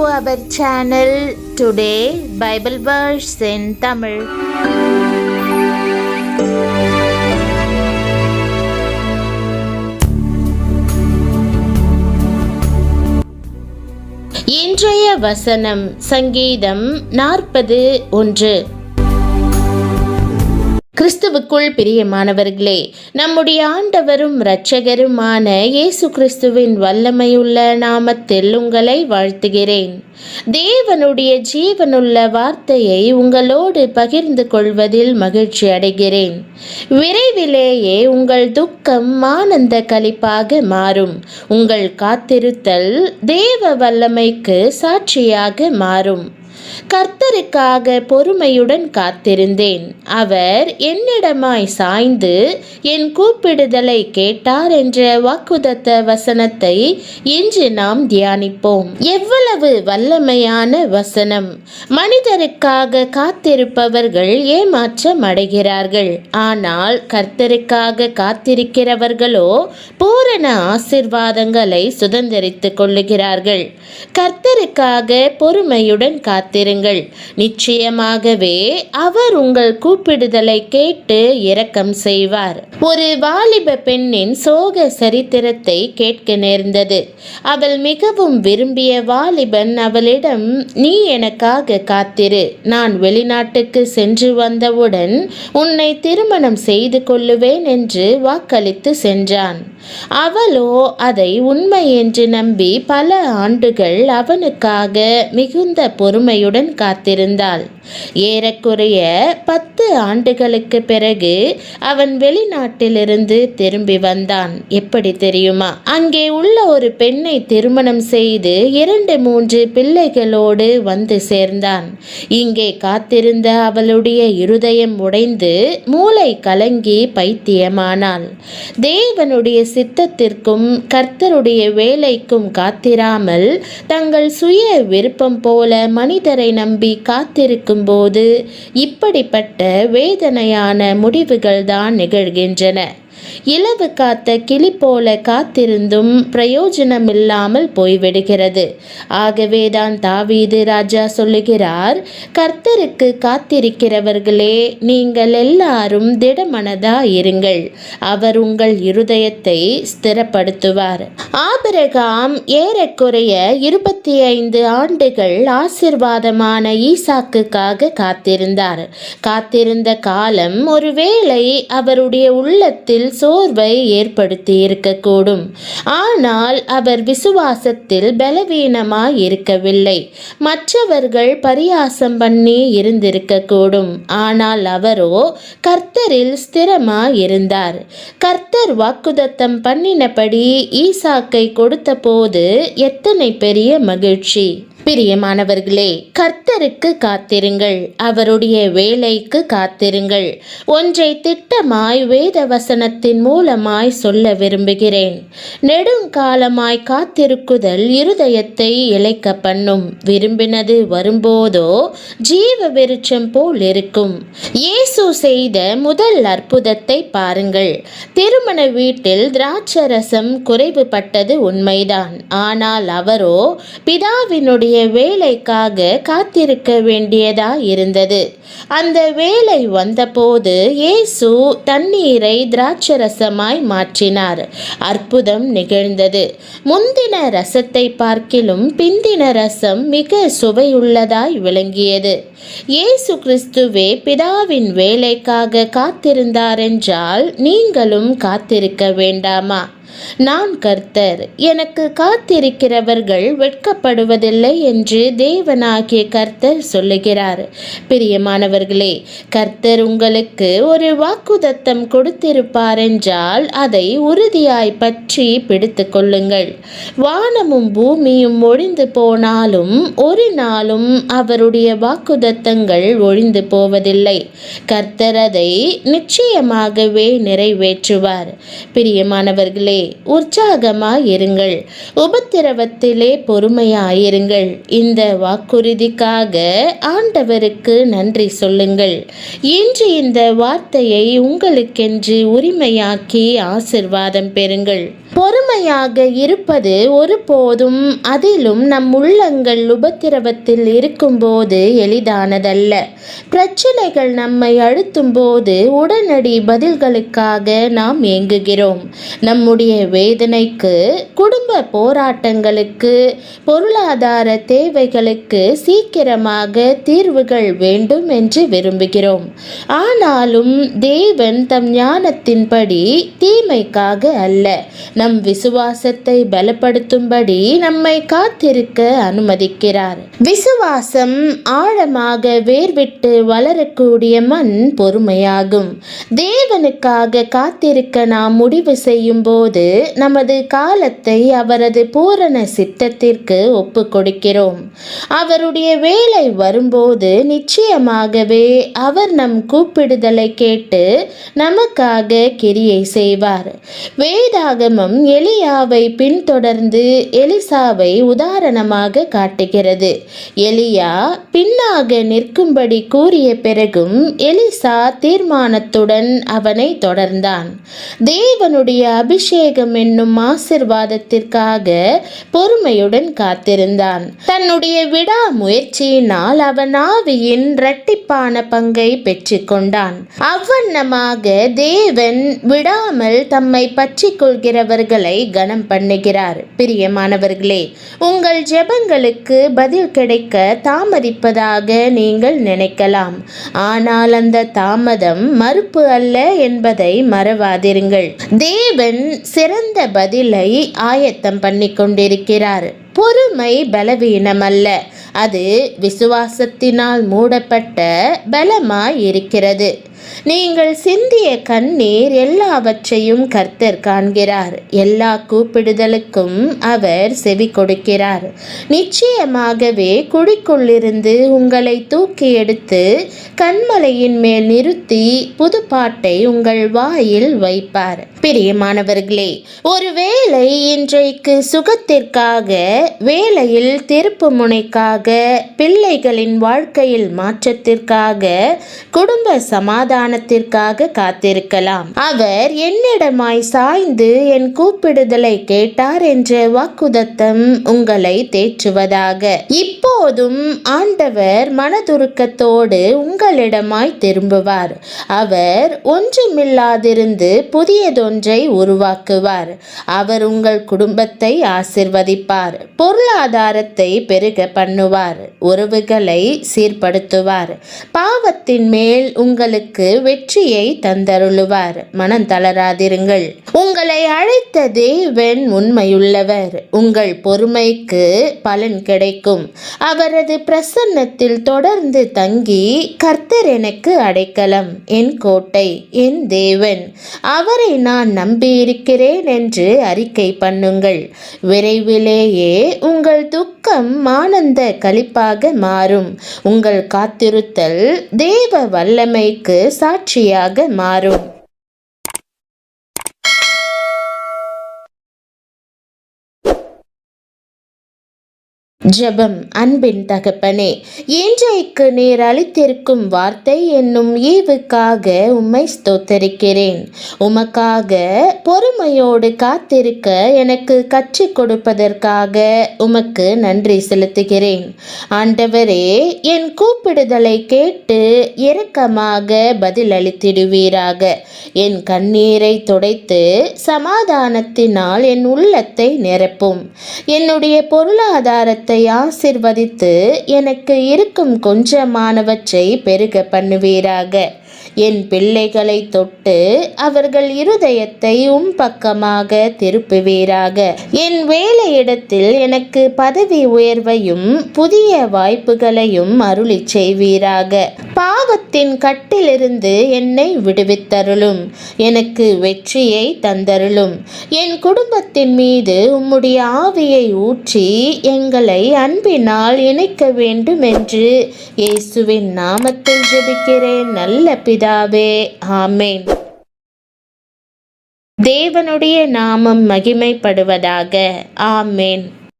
our channel. Today Bible verse in Tamil. இன்றைய வசனம் சங்கீதம் 40:1. கிறிஸ்துவுக்குள் பிரியமானவர்களே, நம்முடைய ஆண்டவரும் இரட்சகருமான இயேசு கிறிஸ்துவின் வல்லமையுள்ள நாமத்தில் உங்களை வாழ்த்துகிறேன். தேவனுடைய ஜீவனுள்ள வார்த்தையை உங்களோடு பகிர்ந்து கொள்வதில் மகிழ்ச்சி அடைகிறேன். விரைவிலேயே உங்கள் துக்கம் ஆனந்த களிப்பாக மாறும். உங்கள் காத்திருத்தல் தேவ வல்லமைக்கு சாட்சியாக மாறும். கர்த்தருக்காக பொறுமையுடன் காத்திருந்தேன். அவர் என்னிடமாய் சாய்ந்து என் கூப்பிடுதலை கேட்டார் என்ற வாக்குதத்த வசனத்தை இன்று நாம் தியானிப்போம். எவ்வளவு வல்லமையான வசனம்! மனிதருக்காக காத்திருப்பவர்கள் ஏமாற்றம் அடைகிறார்கள். ஆனால் கர்த்தருக்காக காத்திருக்கிறவர்களோ பூரண ஆசீர்வாதங்களை சுதந்திரித்துக் கொள்ளுகிறார்கள். கர்த்தருக்காக பொறுமையுடன் காத்திருங்கள். நிச்சயமாகவே அவர் உங்கள் கூப்பிடுதலை கேட்டு இரக்கம் செய்வார். ஒரு வாலிப பெண்ணின் சோக சரித்திரத்தை கேட்க நேர்ந்தது. அவள் மிகவும் விரும்பிய வாலிபன் அவளிடம், நீ எனக்காக காத்திரு, நான் வெளிநாட்டுக்கு சென்று வந்தவுடன் உன்னை திருமணம் செய்து கொள்ளுவேன் என்று வாக்களித்து சென்றான். அவளோ அதை உண்மை என்று நம்பி பல ஆண்டுகள் அவனுக்காக மிகுந்த பொறுமையுடன் காத்திருந்தாள். ஏறக்குறைய 10 ஆண்டுகளுக்கு பிறகு அவன் வெளிநாட்டிலிருந்து திரும்பி வந்தான். எப்படி தெரியுமா? அங்கே உள்ள ஒரு பெண்ணை திருமணம் செய்து 2-3 பிள்ளைகளோடு வந்து சேர்ந்தான். இங்கே காத்திருந்த அவளுடைய இருதயம் உடைந்து மூளை கலங்கி பைத்தியமானாள். தேவனுடைய சித்தத்திற்கும் கர்த்தருடைய வேலைக்கும் காத்திராமல் தங்கள் சுய விருப்பம் போல மனிதரை நம்பி காத்திருக்கும் போது இப்படிப்பட்ட வேதனையான முடிவுகள் தான் நிகழ்கின்றன. இலவு காத்த கிளி போல காத்திருந்தும் பிரயோஜனமில்லாமல் போய்விடுகிறது. ஆகவேதான் தாவீது ராஜா சொல்லுகிறார், கர்த்தருக்கு காத்திருக்கிறவர்களே, நீங்கள் எல்லாரும் திடமனதா இருங்கள், அவர் உங்கள் இருதயத்தை ஸ்திரப்படுத்துவார். ஆபிரகாம் ஏறக்குறைய 25 ஆண்டுகள் ஆசீர்வாதமான ஈசாக்குக்காக காத்திருந்தார். காத்திருந்த காலம் ஒருவேளை அவருடைய உள்ளத்தில் சோர்வை ஏற்படுத்தி இருக்கக்கூடும். ஆனால் அவர் விசுவாசத்தில் பலவீனமாய் இருக்கவில்லை. மற்றவர்கள் பரியாசம் பண்ணி இருந்திருக்கக்கூடும். ஆனால் அவரோ கர்த்தரில் ஸ்திரமாய் இருந்தார். கர்த்தர் வாக்குதத்தம் பண்ணினபடி ஈசாக்கை கொடுத்த போது எத்தனை பெரிய மகிழ்ச்சி! பிரியமானவர்களே, கர்த்தருக்கு காத்திருங்கள், அவருடைய வேலைக்கு காத்திருங்கள். ஒன்றை திட்டமாய் வேத வசனத்தின் மூலமாய் சொல்ல விரும்புகிறேன். நெடுங்காலமாய் காத்திருக்குதல் இருதயத்தை இளைக்க பண்ணும். விரும்பினது வரும்போதோ ஜீவ விருட்சம் போல் இருக்கும். இயேசு செய்த முதல் அற்புதத்தை பாருங்கள். திருமண வீட்டில் திராட்சரசம் குறைவுபட்டது உண்மைதான். ஆனால் அவரோ பிதாவினுடைய வேலைக்காக காத்திருக்க வேண்டியதா இருந்தது. அந்த வேலை வந்தபோது இயேசு தண்ணீரை திராட்சரசமாய் மாற்றினார். அற்புதம் நிகழ்ந்தது. முந்தின ரசத்தை பார்க்கிலும் பிந்தின ரசம் மிக சுவையுள்ளதாய் விளங்கியது. இயேசு கிறிஸ்துவே பிதாவின் வேலைக்காக காத்திருந்தார் என்றால் நீங்களும் காத்திருக்க வேண்டாமா? நான் கர்த்தர், எனக்கு காத்திருக்கிறவர்கள் வெட்கப்படுவதில்லை என்று தேவனாகிய கர்த்தர் சொல்லுகிறார். பிரியமானவர்களே, கர்த்தர் உங்களுக்கு ஒரு வாக்குதத்தம் கொடுத்திருப்பார் என்றால் அதை உறுதியாய் பற்றி பிடித்து கொள்ளுங்கள். வானமும் பூமியும் ஒழிந்து போனாலும் ஒரு நாளும் அவருடைய வாக்குதத்தங்கள் ஒழிந்து போவதில்லை. கர்த்தர் அதை நிச்சயமாகவே நிறைவேற்றுவார். பிரியமானவர்களே, உற்சாகமாயிருங்கள், உபத்திரவத்திலே பொறுமையாயிருங்கள். இந்த வாக்குறுதிக்காக ஆண்டவருக்கு நன்றி சொல்லுங்கள். இன்று இந்த வார்த்தையை உங்களுக்கென்று உரிமையாக்கி ஆசிர்வாதம் பெறுங்கள். பொறுமையாக இருப்பது ஒருபோதும், அதிலும் நம் உள்ளங்கள் உபத்திரவத்தில் இருக்கும்போது எளிதானதல்ல. பிரச்சனைகள் நம்மை அழுத்தும் போது உடனடி பதில்களுக்காக நாம் ஏங்குகிறோம். நம்முடைய வேதனைக்கு, குடும்ப போராட்டங்களுக்கு, பொருளாதார தேவைகளுக்கு சீக்கிரமாக தீர்வுகள் வேண்டும் என்று விரும்புகிறோம். ஆனாலும் தேவன் தம் ஞானத்தின்படி தீமைக்காக அல்ல, நம் விசுவாசத்தை பலப்படுத்தும்படி நம்மை காத்திருக்க அனுமதிக்கிறார். விசுவாசம் ஆழமாக வேர்விட்டு வளரக்கூடிய மண் பொறுமையாகும். தேவனுக்காக காத்திருக்க நாம் முடிவு செய்யும் போது நமது காலத்தை அவரது பூரண சித்தத்திற்கு ஒப்பு கொடுக்கிறோம். அவருடைய வேலை வரும்போது நிச்சயமாகவே அவர் நம் கூப்பிடுதலை கேட்டு நமக்காக கிரியை செய்வார். வேதாகமம் எலியாவை பின்தொடர்ந்து எலிசாவை உதாரணமாக காட்டுகிறது. எலியா பின்னாக நிற்கும்படி கூறிய பிறகும் எலிசா தீர்மானத்துடன் அவனை தொடர்ந்தான். தேவனுடைய அபிஷேகம் என்னும் ஆசிர்வாதத்திற்காக பொறுமையுடன் காத்திருந்தான். தன்னுடைய விடாமுயற்சியினால் அவன் ஆவியின் இரட்டிப்பான பங்கை பெற்றுக்கொண்டான். அவ்வண்ணமாக தேவன் விடாமல் தம்மை பற்றி கொள்கிறவர்களை கனம் பண்ணுகிறார். பிரியமானவர்களே, உங்கள் ஜெபங்களுக்கு பதில் கிடைக்க தாமதிப்பதாக நீங்கள் நினைக்கலாம். ஆனால் அந்த தாமதம் மறுப்பு அல்ல என்பதை மறவாதிருங்கள். தேவன் சிறந்த பதிலை ஆயத்தம் பண்ணி கொண்டிருக்கிறார். பொறுமை பலவீனமல்ல, அது விசுவாசத்தினால் மூடப்பட்ட பலமாய் இருக்கிறது. நீங்கள் சிந்திய கண்ணீர் எல்லாவற்றையும் கர்த்தர் காண்கிறார். எல்லா கூப்பிடுதலுக்கும் அவர் செவி கொடுக்கிறார். நிச்சயமாகவே குழிக்குள்ளிருந்து உங்களை தூக்கி எடுத்து கண்மலையின் மேல் நிறுத்தி புது பாட்டை உங்கள் வாயில் வைப்பார். பிரியமானவர்களே, ஒருவேளை இன்றைக்கு சுகத்திற்காக, வேலையில் திருப்பு முனைக்காக, பிள்ளைகளின் வாழ்க்கையில் மாற்றத்திற்காக, குடும்ப சமாதானத்திற்காக காத்திருக்கலாம். அவர் என்னிடமாய் சாய்ந்து என் கூப்பிடுதலை கேட்டார் என்ற வாக்குதத்தம் உங்களை தேற்றுவதாக. இப்போதும் ஆண்டவர் மனதுருக்கத்தோடு உங்களிடமாய் திரும்புவார். அவர் ஒன்றுமில்லாதிருந்து புதியதொன்றை உருவாக்குவார். அவர் உங்கள் குடும்பத்தை ஆசிர்வதிப்பார், பொருளாதாரத்தை பெருக பண்ணுவார், உறவுகளை சீர்படுத்துவார், பாவத்தின் மேல் உங்களுக்கு வெற்றியை தந்தருளுவார். மனம் தளராதிருங்கள். உங்களை அழைத்த தேவன் உண்மையுள்ளவர். உங்கள் பொறுமைக்கு பலன் கிடைக்கும். அவரது பிரசன்னத்தில் தொடர்ந்து தங்கி, கர்த்தர் எனக்கு அடைக்கலம், என் கோட்டை, என் தேவன், அவரை நான் நம்பியிருக்கிறேன் என்று அறிக்கை பண்ணுங்கள். விரைவிலேயே உங்கள் துக்கம் ஆனந்த களிப்பாக மாறும். உங்கள் காத்திருத்தல் தேவ வல்லமைக்கு சாட்சியாக மாறும். ஜெபம். அன்பின் தகப்பனே, இன்றைக்கு நீர் அளித்திருக்கும் வார்த்தை என்னும் ஈவுக்காக உம்மை ஸ்தோத்தரிக்கிறேன். உமக்காக பொறுமையோடு காத்திருக்க எனக்கு கற்றுக் கொடுப்பதற்காக உமக்கு நன்றி செலுத்துகிறேன். ஆண்டவரே, என் கூப்பிடுதலை கேட்டு இரக்கமாக பதிலளித்திடுவீராக. என் கண்ணீரை துடைத்து சமாதானத்தினால் என் உள்ளத்தை நிரப்பும். என்னுடைய பொருளாதாரத்தை ஆசீர்வதித்து எனக்கு இருக்கும் கொஞ்சமானவற்றை பெருக பண்ணுவீராக. என் பிள்ளைகளை தொட்டு அவர்கள் இருதயத்தை பக்கமாக திருப்புவீராக. என் வேலையிடத்தில் எனக்கு பதவி உயர்வையும் புதிய வாய்ப்புகளையும் அருளி செய்வீராக. பாவத்தின் கட்டிலிருந்து என்னை விடுவித்தருளும். எனக்கு வெற்றியை தந்தருளும். என் குடும்பத்தின் மீது உம்முடைய ஆவியை ஊற்றி எங்களை அன்பினால் இணைக்க வேண்டும் என்று இயேசுவின் நாமத்தில் ஜெபிக்கிறேன் நல்ல பிதாவே, ஆமேன். தேவனுடைய நாமம் மகிமைப்படுவதாக. ஆமேன்.